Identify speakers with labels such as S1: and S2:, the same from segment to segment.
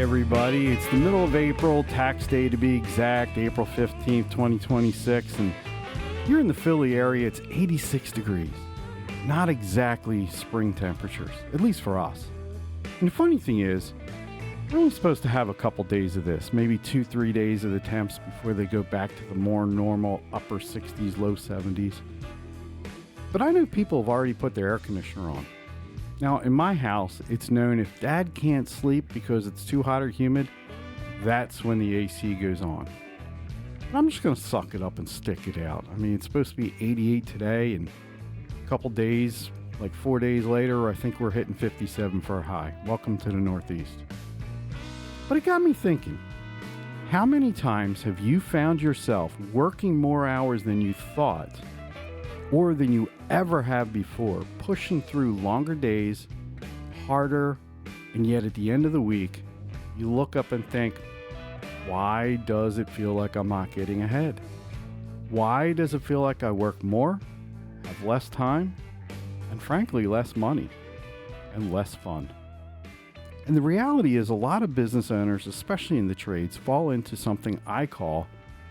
S1: everybody. It's the middle of April, tax day to be exact, April 15th, 2026. And here in the Philly area, it's 86 degrees. Not exactly spring temperatures, at least for us. And the funny thing is, we're only supposed to have a couple days of this, maybe 2-3 days of the temps before they go back to the more normal upper 60s, low 70s. But I know people have already put their air conditioner on. Now, in my house, it's known if Dad can't sleep because it's too hot or humid, that's when the AC goes on. But I'm just going to suck it up and stick it out. I mean, it's supposed to be 88 today, and a couple days, like 4 days later, I think we're hitting 57 for a high. Welcome to the Northeast. But it got me thinking, how many times have you found yourself working more hours than you thought or than you ever have before, pushing through longer days, harder, and yet at the end of the week, you look up and think, why does it feel like I'm not getting ahead? Why does it feel like I work more, have less time, and frankly, less money, and less fun? And the reality is a lot of business owners, especially in the trades, fall into something I call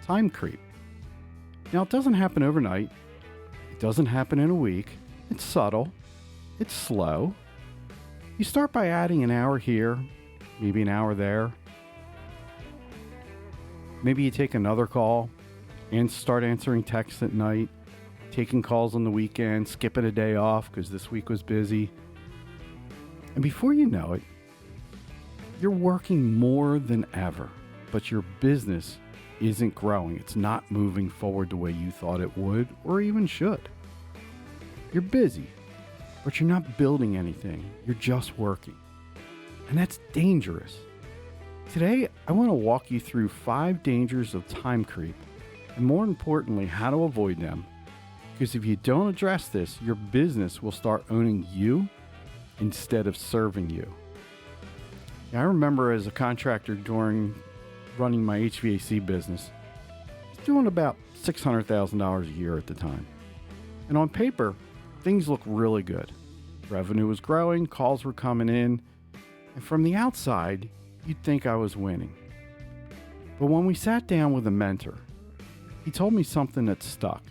S1: time creep. Now, it doesn't happen overnight. It doesn't happen in a week. It's subtle. It's slow. You start by adding an hour here, maybe an hour there. Maybe you take another call and start answering texts at night, taking calls on the weekend, skipping a day off because this week was busy. And before you know it, you're working more than ever, but your business isn't growing. It's not moving forward the way you thought it would or even should. You're busy, but you're not building anything. You're just working. And that's dangerous. Today, I want to walk you through 5 dangers of time creep, and more importantly, how to avoid them. Because if you don't address this, your business will start owning you instead of serving you. Now, I remember as a contractor during running my HVAC business, I was doing about $600,000 a year at the time. And on paper, things looked really good. Revenue was growing, calls were coming in, and from the outside, you'd think I was winning. But when we sat down with a mentor, he told me something that stuck.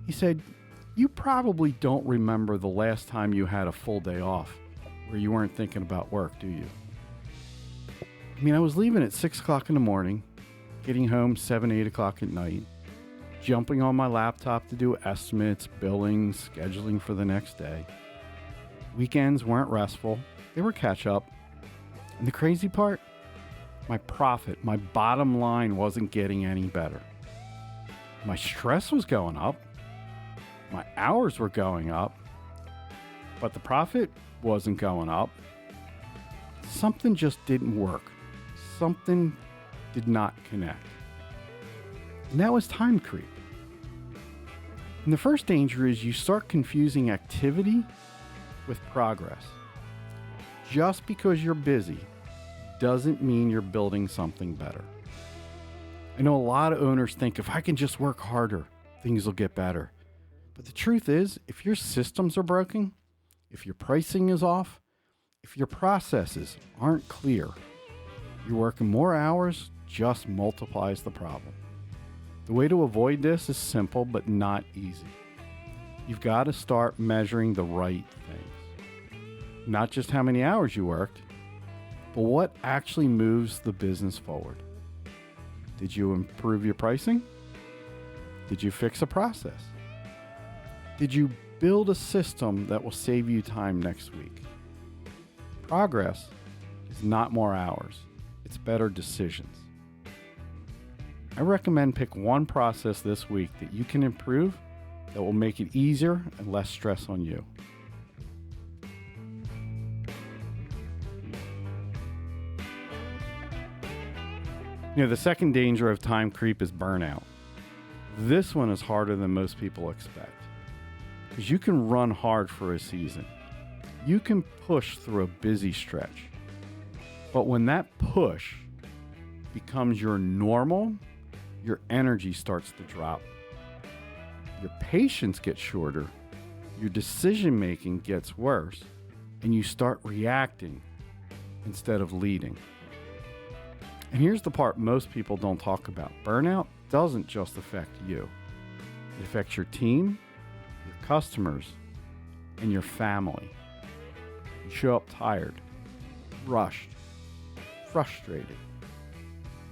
S1: He said, "You probably don't remember the last time you had a full day off where you weren't thinking about work, do you?" I mean, I was leaving at 6 o'clock in the morning, getting home 7, 8 o'clock at night, jumping on my laptop to do estimates, billing, scheduling for the next day. Weekends weren't restful. They were catch up. And the crazy part, my profit, my bottom line wasn't getting any better. My stress was going up. My hours were going up. But the profit wasn't going up. Something just didn't work. Something did not connect. And that was time creep. And the first danger is you start confusing activity with progress. Just because you're busy doesn't mean you're building something better. I know a lot of owners think if I can just work harder, things will get better. But the truth is, if your systems are broken, if your pricing is off, if your processes aren't clear, you're working more hours just multiplies the problem. The way to avoid this is simple but not easy. You've got to start measuring the right things. Not just how many hours you worked, but what actually moves the business forward. Did you improve your pricing? Did you fix a process? Did you build a system that will save you time next week? Progress is not more hours. It's better decisions. I recommend pick one process this week that you can improve that will make it easier and less stress on you. You know, the second danger of time creep is burnout. This one is harder than most people expect. Because you can run hard for a season. You can push through a busy stretch. But when that push becomes your normal, your energy starts to drop. Your patience gets shorter, your decision making gets worse, and you start reacting instead of leading. And here's the part most people don't talk about. Burnout doesn't just affect you. It affects your team, your customers, and your family. You show up tired, rushed, frustrated.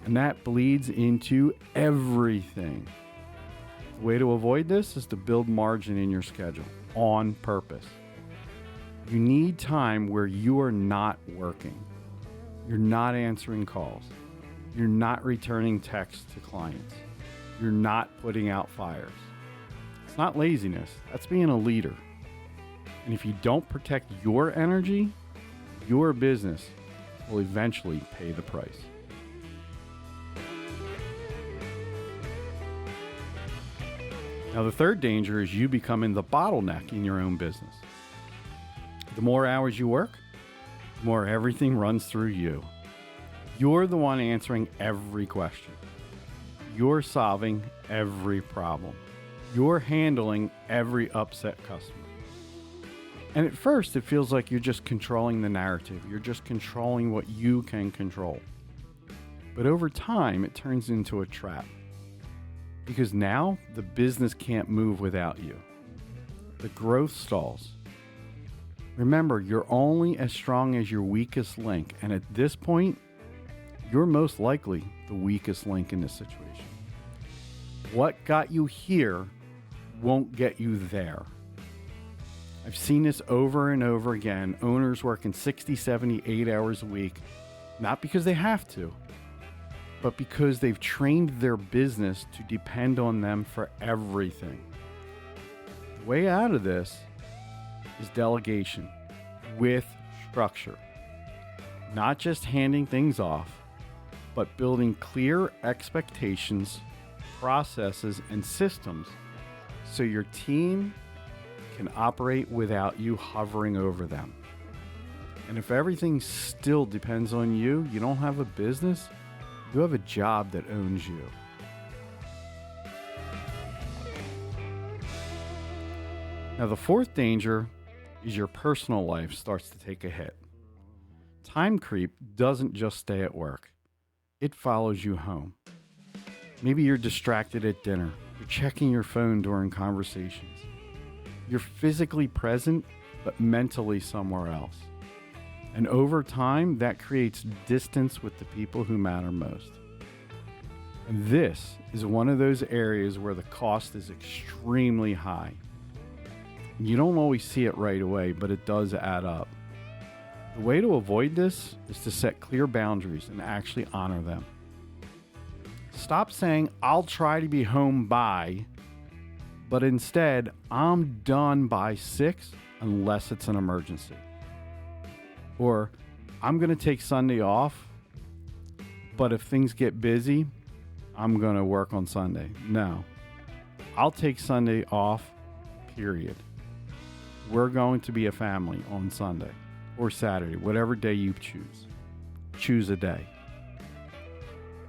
S1: And that bleeds into everything. The way to avoid this is to build margin in your schedule on purpose. You need time where you are not working. You're not answering calls. You're not returning texts to clients. You're not putting out fires. It's not laziness. That's being a leader. And if you don't protect your energy, your business will eventually pay the price. Now, the third danger is you becoming the bottleneck in your own business. The more hours you work, the more everything runs through you. You're the one answering every question. You're solving every problem. You're handling every upset customer. And at first, it feels like you're just controlling the narrative. You're just controlling what you can control. But over time, it turns into a trap. Because now, the business can't move without you. The growth stalls. Remember, you're only as strong as your weakest link. And at this point, you're most likely the weakest link in this situation. What got you here won't get you there. I've seen this over and over again. Owners working 60, 70, 8 hours a week, not because they have to, but because they've trained their business to depend on them for everything. The way out of this is delegation with structure. Not just handing things off, but building clear expectations, processes, and systems so your team can operate without you hovering over them. And if everything still depends on you, you don't have a business, you have a job that owns you. Now, the fourth danger is your personal life starts to take a hit. Time creep doesn't just stay at work. It follows you home. Maybe you're distracted at dinner. You're checking your phone during conversations. You're physically present, but mentally somewhere else. And over time, that creates distance with the people who matter most. And this is one of those areas where the cost is extremely high. You don't always see it right away, but it does add up. The way to avoid this is to set clear boundaries and actually honor them. Stop saying, I'll try to be home by, but instead, I'm done by 6 unless it's an emergency. Or, I'm going to take Sunday off, but if things get busy, I'm going to work on Sunday. No, I'll take Sunday off, period. We're going to be a family on Sunday or Saturday, whatever day you choose. Choose a day.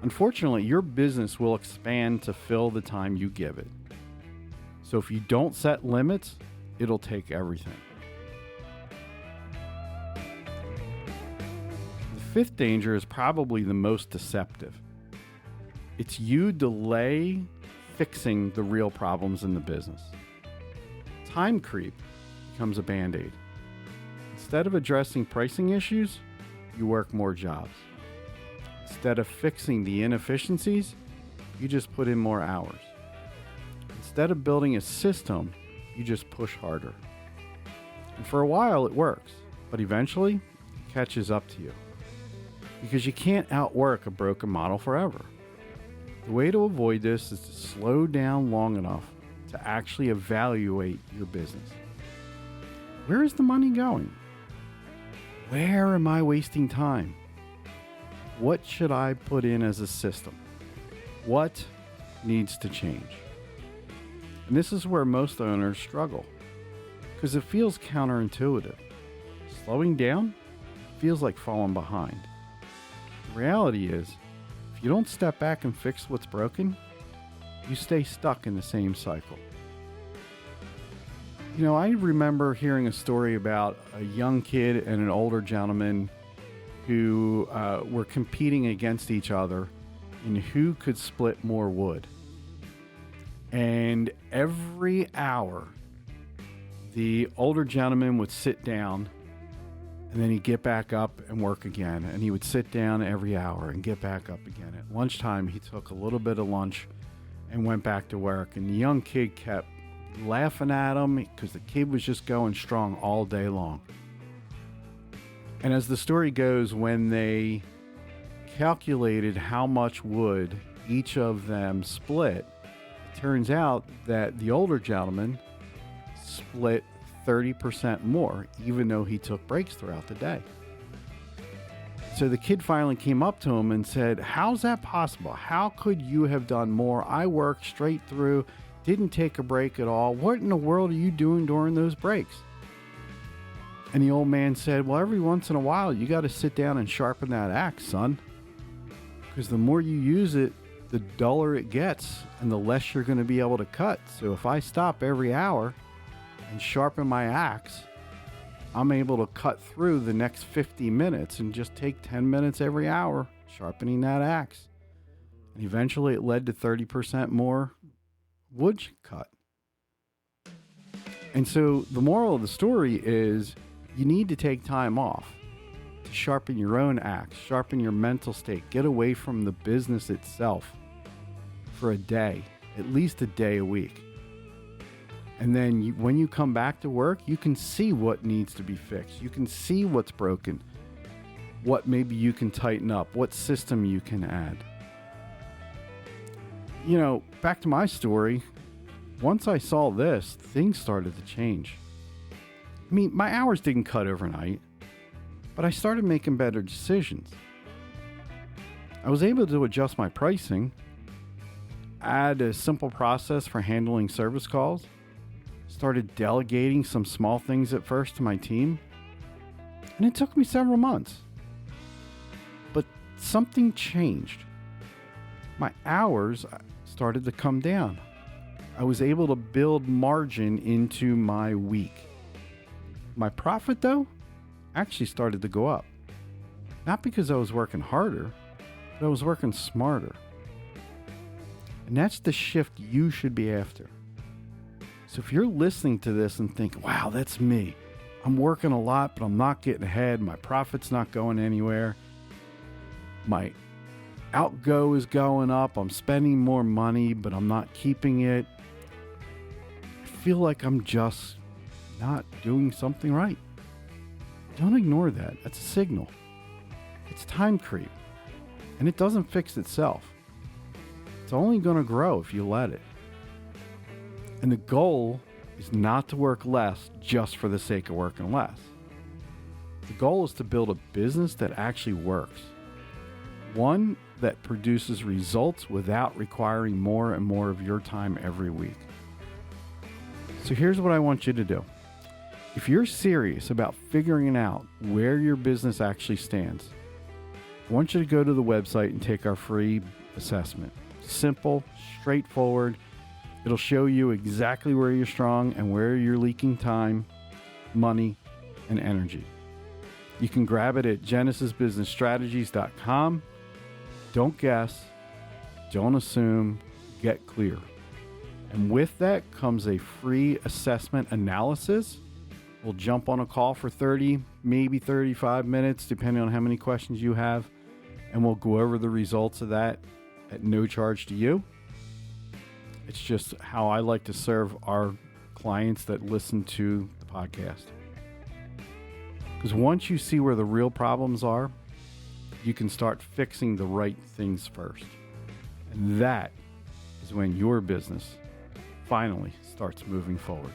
S1: Unfortunately, your business will expand to fill the time you give it. So if you don't set limits, it'll take everything. The fifth danger is probably the most deceptive. It's you delay fixing the real problems in the business. Time creep becomes a band-aid. Instead of addressing pricing issues, you work more jobs. Instead of fixing the inefficiencies, you just put in more hours. Instead of building a system, you just push harder. And for a while it works, but eventually it catches up to you. Because you can't outwork a broken model forever. The way to avoid this is to slow down long enough to actually evaluate your business. Where is the money going? Where am I wasting time? What should I put in as a system? What needs to change? And this is where most owners struggle, because it feels counterintuitive. Slowing down feels like falling behind. The reality is, if you don't step back and fix what's broken, you stay stuck in the same cycle. You know, I remember hearing a story about a young kid and an older gentleman who were competing against each other in who could split more wood. And every hour, the older gentleman would sit down and then he'd get back up and work again. And he would sit down every hour and get back up again. At lunchtime, he took a little bit of lunch and went back to work. And the young kid kept laughing at him because the kid was just going strong all day long. And as the story goes, when they calculated how much wood each of them split, it turns out that the older gentleman split 30% more, even though he took breaks throughout the day. So the kid finally came up to him and said, "How's that possible? How could you have done more? I worked straight through, didn't take a break at all. What in the world are you doing during those breaks?" And the old man said, "Well, every once in a while, you got to sit down and sharpen that axe, son. Because the more you use it, the duller it gets and the less you're going to be able to cut. So if I stop every hour and sharpen my axe, I'm able to cut through the next 50 minutes and just take 10 minutes every hour sharpening that axe." And eventually it led to 30% more wood cut. And so the moral of the story is you need to take time off to sharpen your own axe, sharpen your mental state, get away from the business itself for a day, at least a day a week. And then when you come back to work, you can see what needs to be fixed. You can see what's broken, what maybe you can tighten up, what system you can add. You know, back to my story, once I saw this, things started to change. I mean, my hours didn't cut overnight, but I started making better decisions. I was able to adjust my pricing, add a simple process for handling service calls, started delegating some small things at first to my team, and it took me several months. But something changed. My hours started to come down. I was able to build margin into my week. My profit, though, actually started to go up. Not because I was working harder, but I was working smarter. And that's the shift you should be after. So if you're listening to this and think, "Wow, that's me. I'm working a lot, but I'm not getting ahead. My profit's not going anywhere. My outgo is going up. I'm spending more money, but I'm not keeping it. I feel like I'm just not doing something right." Don't ignore that. That's a signal. It's time creep, and it doesn't fix itself. It's only going to grow if you let it. And the goal is not to work less just for the sake of working less. The goal is to build a business that actually works. One that produces results without requiring more and more of your time every week. So here's what I want you to do. If you're serious about figuring out where your business actually stands, I want you to go to the website and take our free assessment. Simple, straightforward. It'll show you exactly where you're strong and where you're leaking time, money, and energy. You can grab it at genesisbusinessstrategies.com. Don't guess, don't assume, get clear. And with that comes a free assessment analysis. We'll jump on a call for 30, maybe 35 minutes, depending on how many questions you have. And we'll go over the results of that at no charge to you. It's just how I like to serve our clients that listen to the podcast. Because once you see where the real problems are, you can start fixing the right things first. And that is when your business finally starts moving forward.